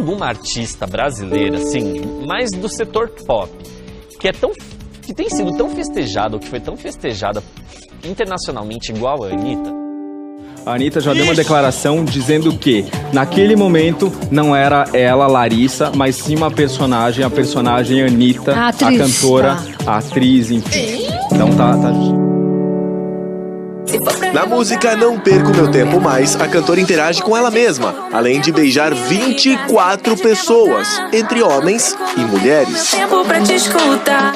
alguma artista brasileira, assim, mais do setor pop, que tem sido tão festejada, ou que foi tão festejada internacionalmente igual a Anitta? A Anitta já deu uma declaração dizendo que, naquele momento, não era ela, Larissa, mas sim uma personagem, a personagem Anitta, a cantora, a atriz, enfim. Então tá. Na música Não Perco Meu Tempo Mais, a cantora interage com ela mesma, além de beijar 24 pessoas, entre homens e mulheres. Tempo pra te escutar.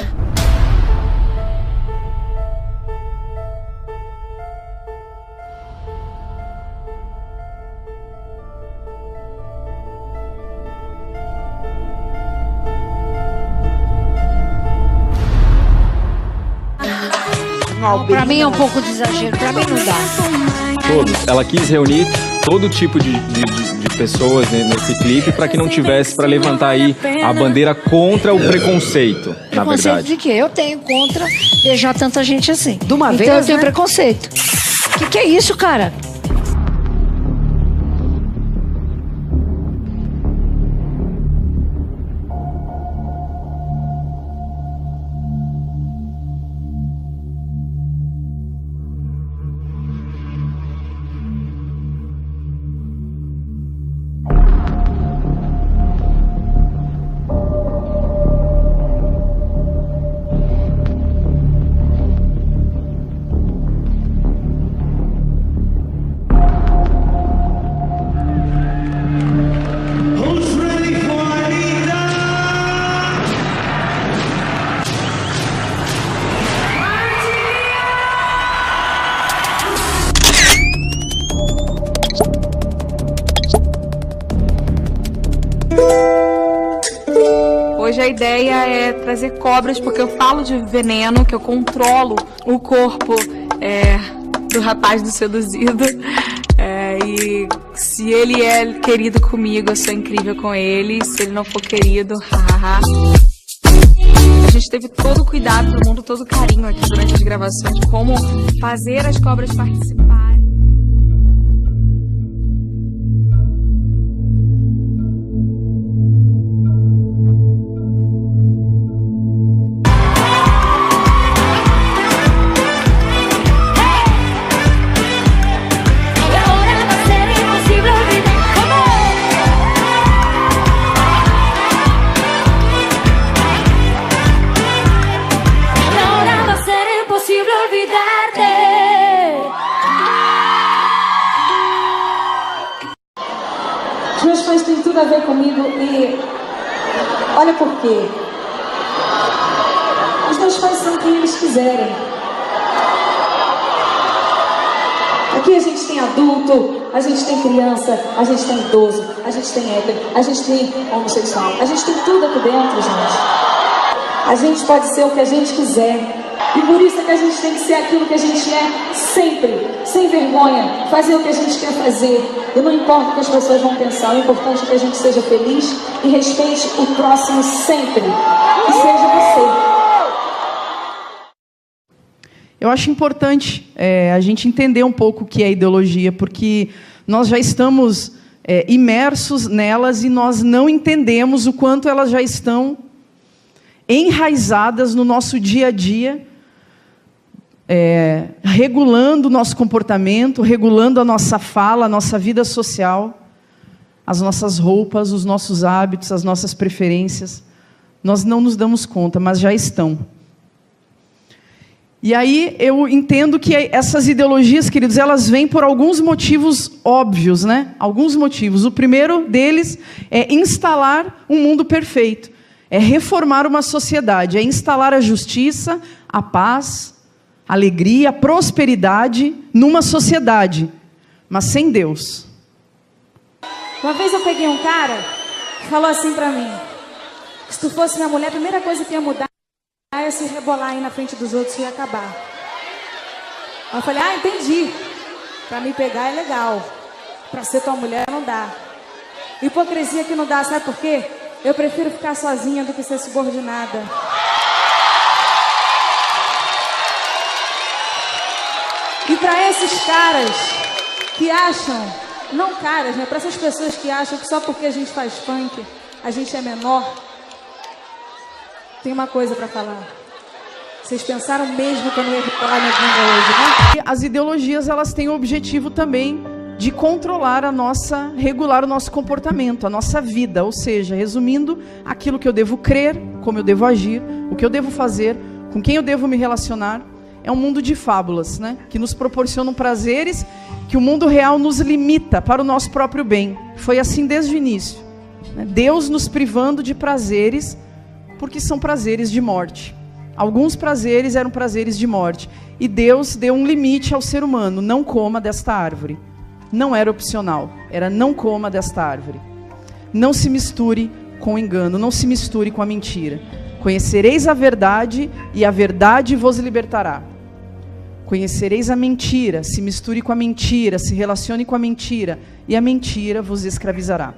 Pra mim é um pouco de exagero, pra mim não dá. Todos. Ela quis reunir todo tipo de pessoas nesse clipe para que não tivesse, para levantar aí a bandeira contra o preconceito, na verdade. Preconceito de quê? Eu tenho contra beijar tanta gente assim. De uma vez, então eu tenho né? preconceito. Que é isso, cara? Hoje a ideia é trazer cobras, porque eu falo de veneno, que eu controlo o corpo do rapaz do seduzido. E se ele é querido comigo, eu sou incrível com ele. Se ele não for querido, hahaha. A gente teve todo o cuidado do mundo, todo o carinho aqui durante as gravações de como fazer as cobras participarem. Os meus pais têm tudo a ver comigo e olha por quê. Os meus pais são quem eles quiserem. Aqui a gente tem adulto, a gente tem criança, a gente tem idoso, a gente tem hétero, a gente tem homossexual, a gente tem tudo aqui dentro, gente. A gente pode ser o que a gente quiser. E por isso é que a gente tem que ser aquilo que a gente é sempre, sem vergonha, fazer o que a gente quer fazer. E não importa o que as pessoas vão pensar, o importante é que a gente seja feliz e respeite o próximo sempre. E seja você. Eu acho importante a gente entender um pouco o que é ideologia, porque nós já estamos imersos nelas e nós não entendemos o quanto elas já estão enraizadas no nosso dia a dia, regulando o nosso comportamento, regulando a nossa fala, a nossa vida social, as nossas roupas, os nossos hábitos, as nossas preferências. Nós não nos damos conta, mas já estão. E aí eu entendo que essas ideologias, queridos, elas vêm por alguns motivos óbvios, né? Alguns motivos. O primeiro deles é instalar um mundo perfeito, é reformar uma sociedade, é instalar a justiça, a paz, a alegria, a prosperidade numa sociedade, mas sem Deus. Uma vez eu peguei um cara que falou assim pra mim: se tu fosse minha mulher, a primeira coisa que ia mudar é se rebolar aí na frente dos outros e ia acabar. Eu falei: ah, entendi. Pra me pegar é legal. Pra ser tua mulher não dá. Hipocrisia que não dá, sabe por quê? Eu prefiro ficar sozinha do que ser subordinada. E pra esses caras que acham não caras, né? Para essas pessoas que acham que só porque a gente faz funk, a gente é menor. Tem uma coisa para falar. Vocês pensaram mesmo que eu não ia falar minha bunda hoje, né? As ideologias, elas têm o objetivo também de controlar regular o nosso comportamento, a nossa vida. Ou seja, resumindo, aquilo que eu devo crer, como eu devo agir, o que eu devo fazer, com quem eu devo me relacionar. É um mundo de fábulas, né? Que nos proporcionam prazeres que o mundo real nos limita para o nosso próprio bem. Foi assim desde o início, né? Deus nos privando de prazeres, porque são prazeres de morte. Alguns prazeres eram prazeres de morte. E Deus deu um limite ao ser humano: não coma desta árvore. Não era opcional, era não coma desta árvore. Não se misture com o engano, não se misture com a mentira. Conhecereis a verdade e a verdade vos libertará. Conhecereis a mentira, se misture com a mentira, se relacione com a mentira, e a mentira vos escravizará.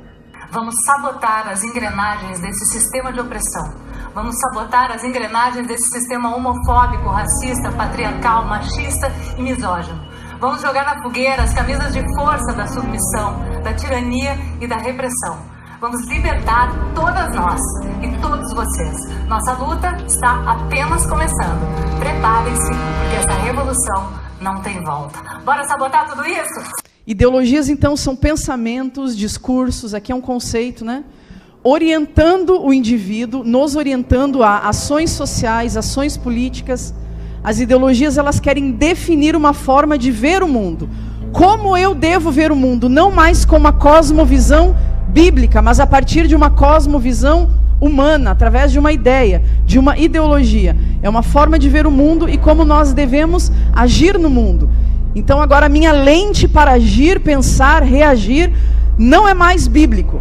Vamos sabotar as engrenagens desse sistema de opressão. Vamos sabotar as engrenagens desse sistema homofóbico, racista, patriarcal, machista e misógino. Vamos jogar na fogueira as camisas de força da submissão, da tirania e da repressão. Vamos libertar todas nós e todos vocês. Nossa luta está apenas começando. Preparem-se, porque essa revolução não tem volta. Bora sabotar tudo isso? Ideologias, então, são pensamentos, discursos, aqui é um conceito, né? Orientando o indivíduo, nos orientando a ações sociais, ações políticas. As ideologias, elas querem definir uma forma de ver o mundo. Como eu devo ver o mundo? Não mais com uma cosmovisão bíblica, mas a partir de uma cosmovisão humana, através de uma ideia, de uma ideologia. É uma forma de ver o mundo e como nós devemos agir no mundo. Então agora a minha lente para agir, pensar, reagir, não é mais bíblico,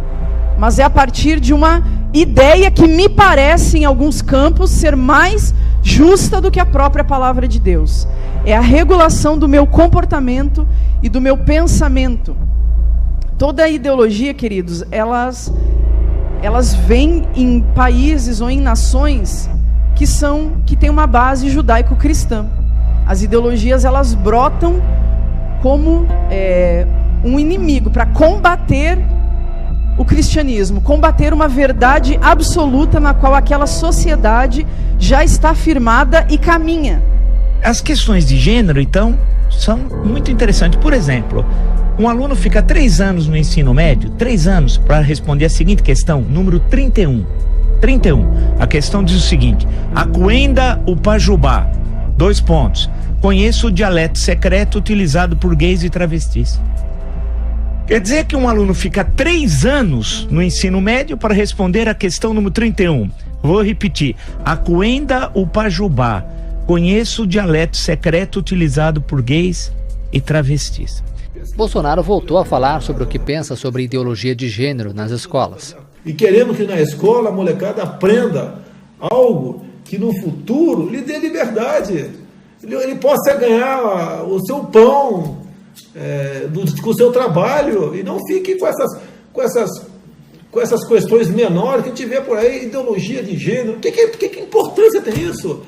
mas é a partir de uma ideia que me parece, em alguns campos, ser mais justa do que a própria palavra de Deus. É a regulação do meu comportamento e do meu pensamento. Toda ideologia, queridos, elas vêm em países ou em nações que têm uma base judaico-cristã. As ideologias, elas brotam como um inimigo para combater o cristianismo, combater uma verdade absoluta na qual aquela sociedade já está firmada e caminha. As questões de gênero, então, são muito interessantes. Por exemplo, um aluno fica 3 anos no ensino médio, 3 anos, para responder a seguinte questão, número 31. A questão diz o seguinte: Acuenda Upajubá, 2 pontos. Conheço o dialeto secreto utilizado por gays e travestis. Quer dizer que um aluno fica 3 anos no ensino médio para responder a questão número 31. Vou repetir. Acuenda Upajubá. Conheço o dialeto secreto utilizado por gays e travestis. Bolsonaro voltou a falar sobre o que pensa sobre ideologia de gênero nas escolas. E queremos que na escola a molecada aprenda algo que no futuro lhe dê liberdade. Ele possa ganhar o seu pão com o seu trabalho e não fique com essas questões menores que a gente vê por aí, ideologia de gênero. Que importância tem isso?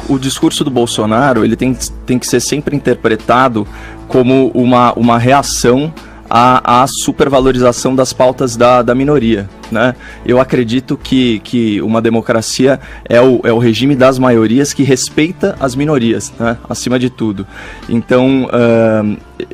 O discurso do Bolsonaro, ele tem que ser sempre interpretado como uma reação à supervalorização das pautas da minoria, né? Eu acredito que uma democracia é o regime das maiorias que respeita as minorias, né? Acima de tudo. Então,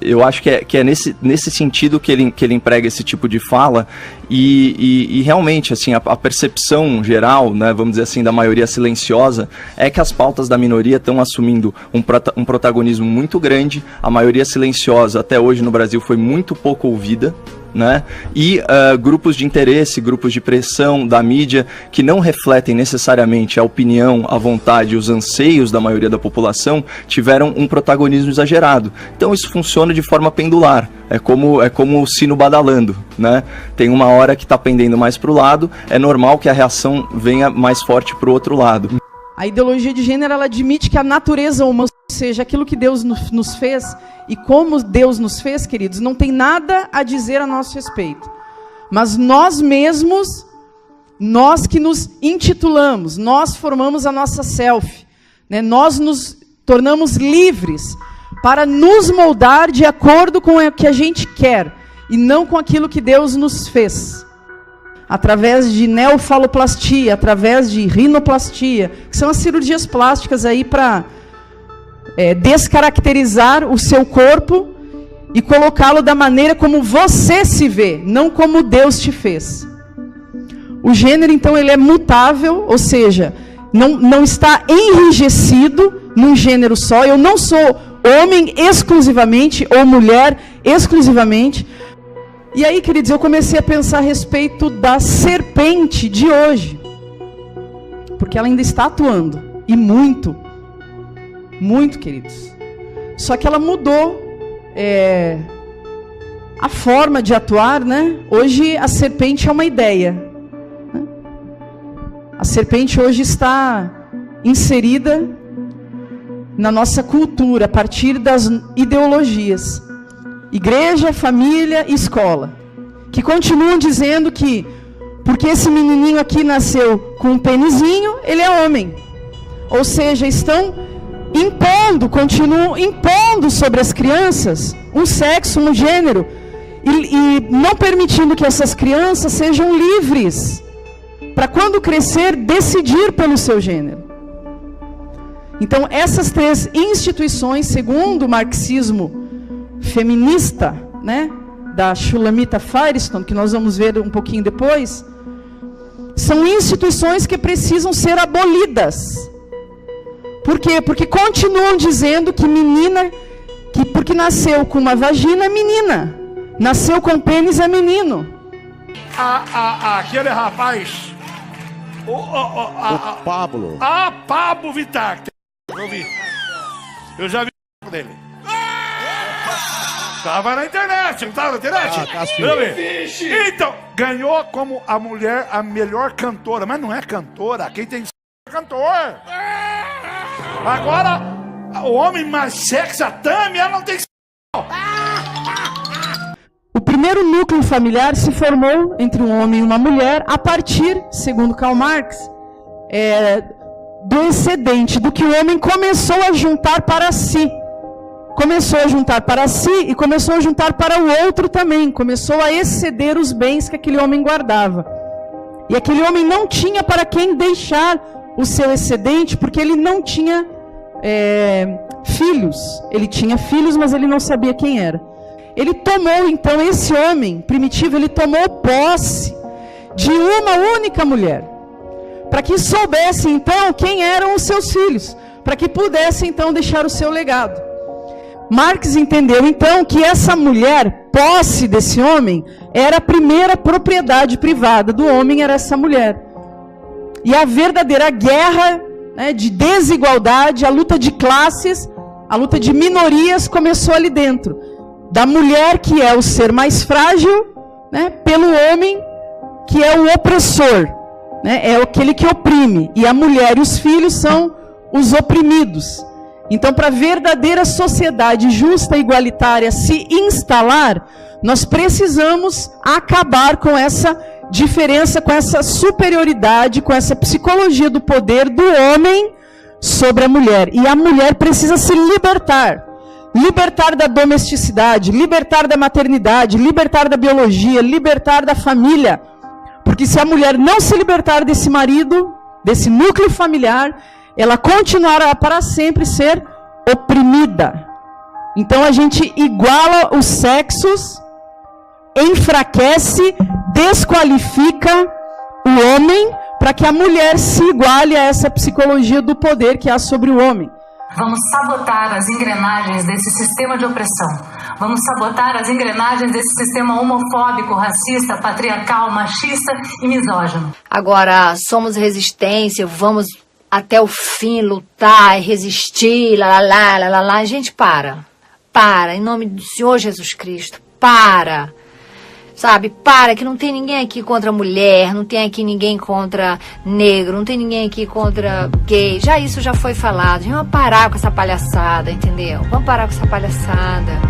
eu acho que é nesse sentido que ele emprega esse tipo de fala e realmente, assim, a percepção geral, né, vamos dizer assim, da maioria silenciosa é que as pautas da minoria estão assumindo um protagonismo muito grande. A maioria silenciosa até hoje no Brasil foi muito pouco ouvida, né? E grupos de interesse, grupos de pressão da mídia que não refletem necessariamente a opinião, a vontade, os anseios da maioria da população tiveram um protagonismo exagerado. Então isso funciona de forma pendular, é como o sino badalando, né? Tem uma hora que está pendendo mais para o lado, é normal que a reação venha mais forte para o outro lado. A ideologia de gênero, ela admite que a natureza humana, ou seja, aquilo que Deus nos fez e como Deus nos fez, queridos, não tem nada a dizer a nosso respeito. Mas nós mesmos, nós que nos intitulamos, nós formamos a nossa self, né? Nós nos tornamos livres para nos moldar de acordo com o que a gente quer. e não com aquilo que Deus nos fez. Através de neofaloplastia, através de rinoplastia, que são as cirurgias plásticas aí para descaracterizar o seu corpo e colocá-lo da maneira como você se vê, não como Deus te fez. O gênero, então, ele é mutável, ou seja, não está enrijecido num gênero só. Eu não sou homem exclusivamente ou mulher exclusivamente. E aí, queridos, eu comecei a pensar a respeito da serpente de hoje. Porque ela ainda está atuando. E muito. Muito, queridos. Só que ela mudou a forma de atuar, né? Hoje a serpente é uma ideia. Né? A serpente hoje está inserida na nossa cultura, a partir das ideologias. Igreja, família e escola. Que continuam dizendo que, porque esse menininho aqui nasceu com um penizinho, ele é homem. Ou seja, estão continuam impondo sobre as crianças um sexo, um gênero, e não permitindo que essas crianças sejam livres, para quando crescer, decidir pelo seu gênero. Então, essas três instituições, segundo o marxismo feminista, né, da Shulamita Firestone, que nós vamos ver um pouquinho depois, são instituições que precisam ser abolidas. Por quê? Porque continuam dizendo que menina, que porque nasceu com uma vagina é menina, nasceu com pênis é menino. Aquele rapaz, o Pablo. Pablo Vittar. Eu já vi o dele. Tava na internet, não tava na internet? Então, ganhou como a melhor cantora, mas não é cantora, quem tem cantor. Agora, o homem mais sexy, a Tami, ela não tem. O primeiro núcleo familiar se formou entre um homem e uma mulher a partir, segundo Karl Marx, do excedente, do que o homem começou a juntar para si. Começou a juntar para si e começou a juntar para o outro também. Começou a exceder os bens que aquele homem guardava. E aquele homem não tinha para quem deixar o seu excedente, porque ele não tinha filhos. Ele tinha filhos, mas ele não sabia quem era. Ele tomou, então, esse homem primitivo, ele tomou posse de uma única mulher, para que soubesse, então, quem eram os seus filhos, para que pudesse, então, deixar o seu legado. Marx entendeu, então, que essa mulher, posse desse homem, era a primeira propriedade privada do homem, era essa mulher. E a verdadeira guerra, né, de desigualdade, a luta de classes, a luta de minorias começou ali dentro. Da mulher, que é o ser mais frágil, né, pelo homem, que é o opressor, né, é aquele que oprime. E a mulher e os filhos são os oprimidos. Então, para a verdadeira sociedade justa e igualitária se instalar, nós precisamos acabar com essa diferença, com essa superioridade, com essa psicologia do poder do homem sobre a mulher. E a mulher precisa se libertar. Libertar da domesticidade, libertar da maternidade, libertar da biologia, libertar da família. Porque se a mulher não se libertar desse marido, desse núcleo familiar, ela continuará para sempre ser oprimida. Então a gente iguala os sexos, enfraquece, desqualifica o homem, para que a mulher se iguale a essa psicologia do poder que há sobre o homem. Vamos sabotar as engrenagens desse sistema de opressão. Vamos sabotar as engrenagens desse sistema homofóbico, racista, patriarcal, machista e misógino. Agora, somos resistência, vamos até o fim lutar e resistir, lá. Gente, para, em nome do Senhor Jesus Cristo, para. Sabe, para, que não tem ninguém aqui contra mulher, não tem aqui ninguém contra negro, não tem ninguém aqui contra gay. Isso já foi falado. Vamos parar com essa palhaçada, entendeu? Vamos parar com essa palhaçada.